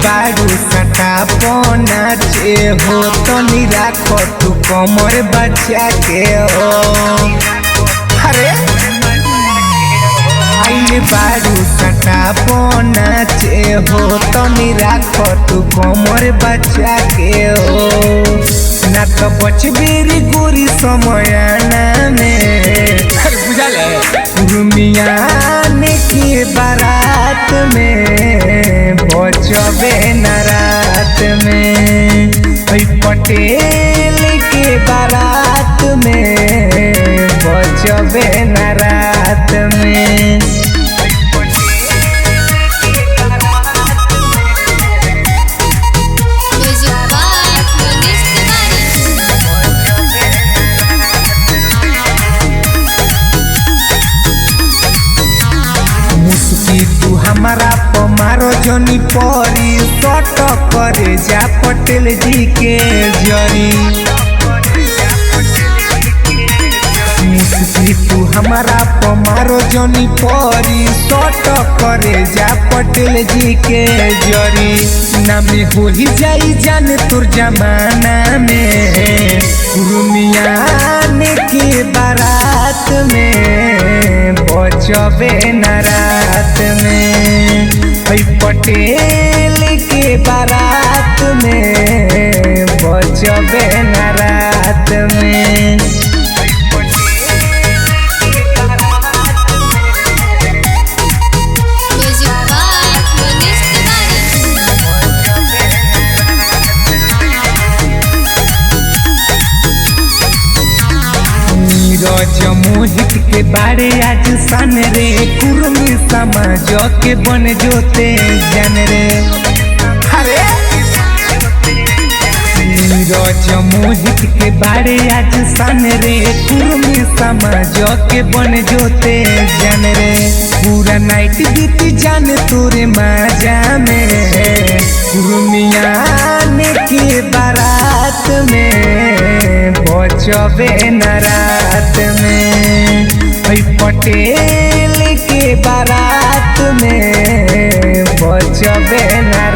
बारू सटा नाचे हो तो राखो तू कमर बचा के हो। अरे आइल बारू सटा नाचे हो तो राखो तू कमर बचा के हो। ना तो बचबेरी गोरी समयाना में रुमियाने की बारात में बचबे न रात में। पटेल के बारात में बचबे न रात में। तू हमारा पमारो जनी परी सट करे जा पटेल जी के जरी। तू हमारा पमारो जनी परी सट करे जा पटेल जी के जरी। ना में हो ही जाई जान तुर जमाना में रुमियाने के बारात में बचबे न रात में। पटेल के बारात में बचबे न रात में। मोहित के बारे आज सन रे कुर्मी समाज के बन जोते जन रे। अरे नीरज मोहित के बारे आज सन रे कुर्मी समाज के बन जोते जन रे। पूरा नाइट बीती जान तोरे माजा में कुर्मियाने के बारात में बचबे न रात में। पटेल के बारात में बचबे न